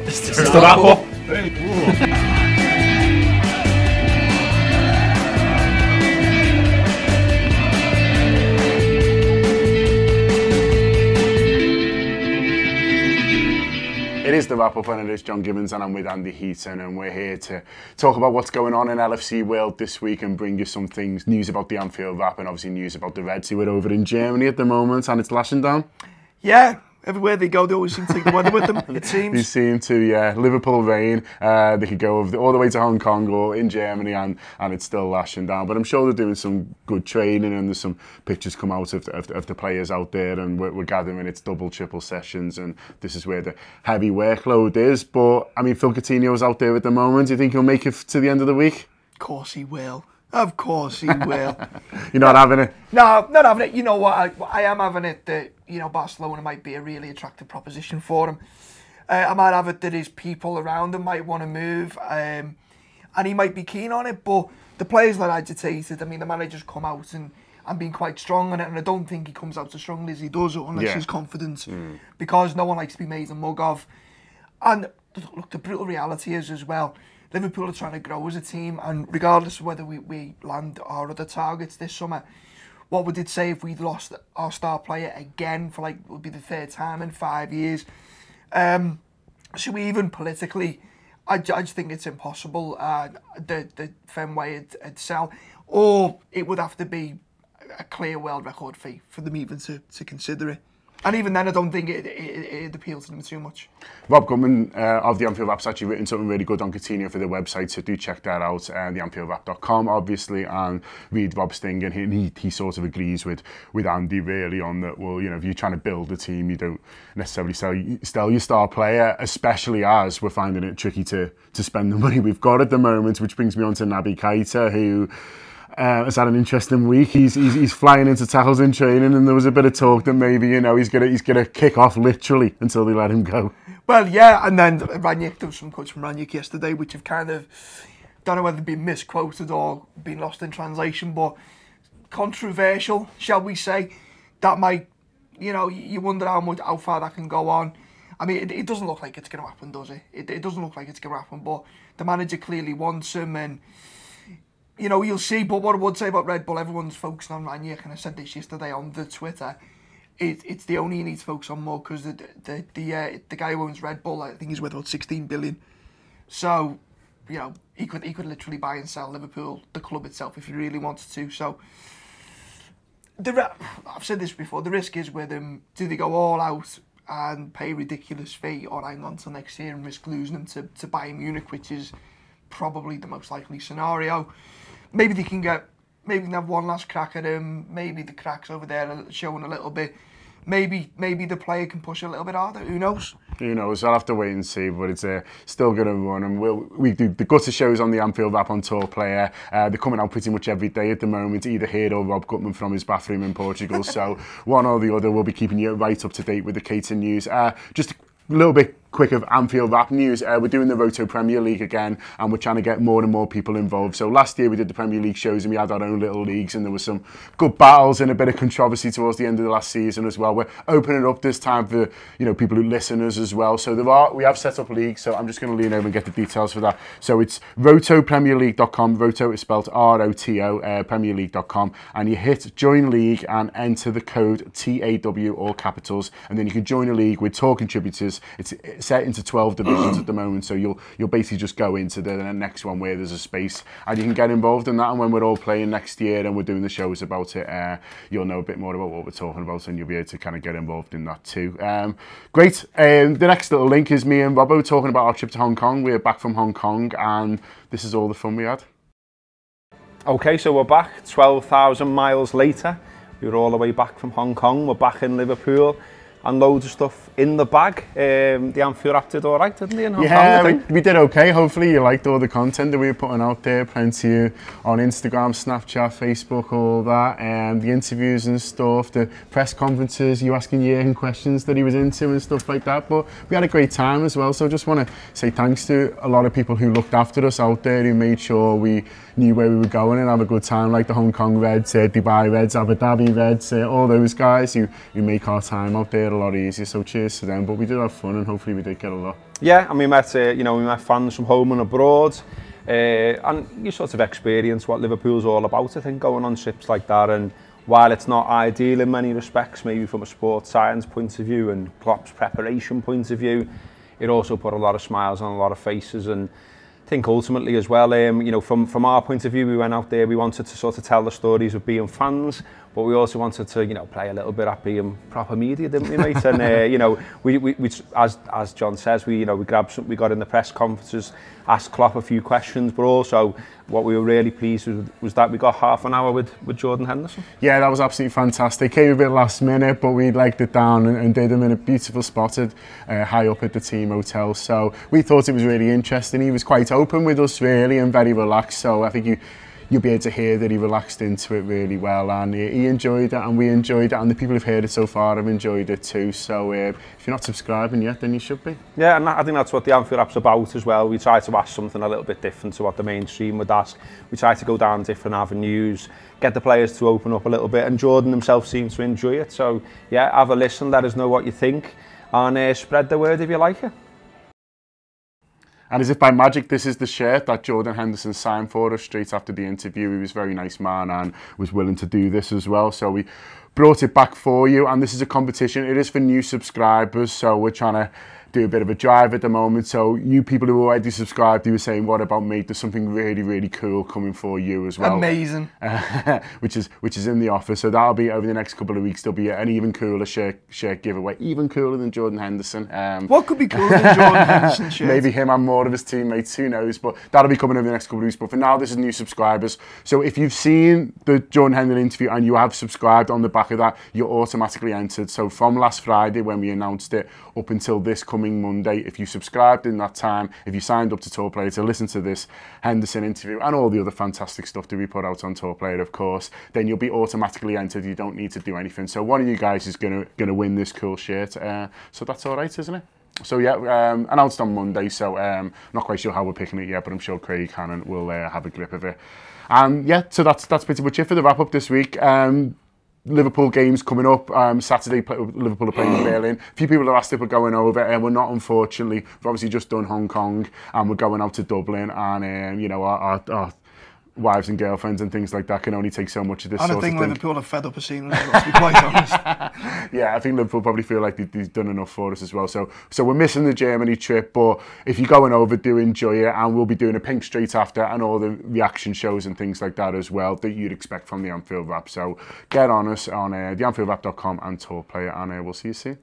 Mr. Apple. It is the wrap-up and it is John Gibbons and I'm with Andy Heaton and we're here to talk about what's going on in LFC world this week and bring you some things, news about the Anfield wrap and obviously news about the Reds who are over in Germany at the moment and it's lashing down. Yeah, everywhere they go they always seem to take the weather with them, it seems. They seem to, yeah. Liverpool rain, they could go all the way to Hong Kong or in Germany and it's still lashing down. But I'm sure they're doing some good training and there's some pictures come out of the players out there and we're gathering it's double, triple sessions and this is where the heavy workload is. But, I mean, Phil Coutinho's out there at the moment. Do you think he'll make it to the end of the week? Of course he will. Of course he will. You're not having it? No, not having it. You know what? I am having it that, you know, Barcelona might be a really attractive proposition for him. I might have it that his people around him might want to move and he might be keen on it. But the players that agitated, I mean, the manager's come out and been quite strong on it. And I don't think he comes out as strongly as he does unless he's confident. Because no one likes to be made a mug of. And look, the brutal reality is as well, Liverpool are trying to grow as a team, and regardless of whether we land our other targets this summer, what would it say if we'd lost our star player again for like, would be the third time in 5 years? So even politically, I just think it's impossible. The Fenway would sell, or it would have to be a clear world record fee for them even to consider it. And even then, I don't think it appeals to them too much. Rob Gutman of the Anfield Wrap's actually written something really good on Coutinho for their website, so do check that out, theanfieldwrap.com, obviously, and read Rob's thing, and he sort of agrees with Andy really on that, well, you know, if you're trying to build a team, you don't necessarily sell your star player, especially as we're finding it tricky to spend the money we've got at the moment, which brings me on to Naby Keita, who has had an interesting week. He's flying into tackles in training, and there was a bit of talk that maybe, you know, he's gonna kick off literally until they let him go. Well, yeah, and then Ranić, there was some quotes from Ranić yesterday, which have kind of, don't know whether they've been misquoted or been lost in translation, but controversial, shall we say. That might, you know, you wonder how far that can go on. I mean, it doesn't look like it's going to happen, does it? It doesn't look like it's going to happen, but the manager clearly wants him, and you know, you'll see. But what I would say about Red Bull, everyone's focusing on Ranić, and I said this yesterday on the Twitter. It's the only you need to focus on more because the guy who owns Red Bull, I think he's worth about 16 billion. So, you know, he could literally buy and sell Liverpool, the club itself, if he really wanted to. So, I've said this before. The risk is with him: do they go all out and pay a ridiculous fee, or hang on till next year and risk losing him to Bayern Munich, which is probably the most likely scenario. Maybe they can have one last crack at him. Maybe the cracks over there are showing a little bit. Maybe the player can push a little bit harder. Who knows? Who knows? I'll have to wait and see. But it's still going to run, and we do the gutter shows on the Anfield Wrap on Tour Player. They're coming out pretty much every day at the moment, either here or Rob Gutman from his bathroom in Portugal. So one or the other, we'll be keeping you right up to date with the Keita news. Just a little bit quick of Anfield Wrap news. We're doing the Roto Premier League again, and we're trying to get more and more people involved. So last year we did the Premier League shows and we had our own little leagues, and there was some good battles and a bit of controversy towards the end of the last season as well. We're opening up this time for, you know, people who listen us as well. So we have set up leagues, so I'm just going to lean over and get the details for that. So it's rotopremierleague.com. Roto is spelled R-O-T-O, premierleague.com, and you hit join league and enter the code TAW, all capitals, and then you can join a league with tour contributors. It's set into 12 divisions at the moment, so you'll basically just go into the next one where there's a space and you can get involved in that, and when we're all playing next year and we're doing the shows about it, you'll know a bit more about what we're talking about and you'll be able to kind of get involved in that too. Great. The next little link is me and Robbo talking about our trip to Hong Kong. We're back from Hong Kong and this is all the fun we had. Okay, so we're back 12,000 miles later. We were all the way back from Hong Kong. We're back in Liverpool. And loads of stuff in the bag. The Anfield Wrap did all right, didn't they? In Hong Kong, I think? We did okay. Hopefully you liked all the content that we were putting out there. Plenty on Instagram, Snapchat, Facebook, all that. And the interviews and stuff, the press conferences, you asking Jürgen questions that he was into and stuff like that. But we had a great time as well. So I just want to say thanks to a lot of people who looked after us out there, who made sure we knew where we were going and have a good time, like the Hong Kong Reds, Dubai Reds, Abu Dhabi Reds, all those guys who make our time out there a lot easier. So cheers to them. But we did have fun, and hopefully we did get a lot. Yeah, and we met, we met fans from home and abroad, and you sort of experience what Liverpool's all about, I think, going on trips like that. And while it's not ideal in many respects, maybe from a sports science point of view and Klopp's preparation point of view, it also put a lot of smiles on a lot of faces. And I think ultimately as well, from our point of view, we went out there, we wanted to sort of tell the stories of being fans, but we also wanted to, play a little bit at being proper media, didn't we, mate? And, we as John says, we grabbed something, we got in the press conferences, asked Klopp a few questions, but also what we were really pleased with was that we got half an hour with Jordan Henderson. Yeah, that was absolutely fantastic. Came a bit last minute, but we liked it down and did him in a beautiful spot high up at the team hotel. So we thought it was really interesting. He was quite open with us, really, and very relaxed. So I think you'll be able to hear that he relaxed into it really well, and he enjoyed it, and we enjoyed it, and the people who've heard it so far have enjoyed it too. So if you're not subscribing yet, then you should be. Yeah, and I think that's what the Anfield app's about as well. We try to ask something a little bit different to what the mainstream would ask. We try to go down different avenues, get the players to open up a little bit, and Jordan himself seems to enjoy it. So yeah, have a listen, let us know what you think, and spread the word if you like it. And as if by magic, this is the shirt that Jordan Henderson signed for us straight after the interview. He was a very nice man and was willing to do this as well. So we brought it back for you, and this is a competition. It is for new subscribers, so we're trying to do a bit of a drive at the moment. So you people who already subscribed, you were saying, what about me? There's something really, really cool coming for you as well. Amazing. which is in the offer. So that'll be over the next couple of weeks. There'll be an even cooler shirt giveaway, even cooler than Jordan Henderson. What could be cooler than Jordan Henderson shirt? Maybe him and more of his teammates, who knows? But that'll be coming over the next couple of weeks. But for now, this is new subscribers. So if you've seen the Jordan Henderson interview and you have subscribed, on the back of that, you're automatically entered. So from last Friday when we announced it up until this coming Monday, if you subscribed in that time, if you signed up to Tour Player to listen to this Henderson interview and all the other fantastic stuff that we put out on Tour Player, of course, then you'll be automatically entered. You don't need to do anything. So one of you guys is gonna win this cool shirt. So that's all right, isn't it? So yeah, announced on Monday. So not quite sure how we're picking it yet, but I'm sure Craig Hannon will have a grip of it. And yeah, so that's pretty much it for the wrap up this week. Liverpool games coming up. Saturday, Liverpool are playing Berlin. A few people have asked if we're going over, and we're not, unfortunately. We've obviously just done Hong Kong, and we're going out to Dublin, and our wives and girlfriends and things like that can only take so much of this sort of thing. I think Liverpool are fed up of seeing them, to be quite honest. Yeah, I think Liverpool probably feel like they've done enough for us as well. So we're missing the Germany trip, but if you're going over, do enjoy it, and we'll be doing a pink straight after and all the reaction shows and things like that as well that you'd expect from the Anfield Wrap. So get on us on theanfieldwrap.com and Tour Player, and we'll see you soon.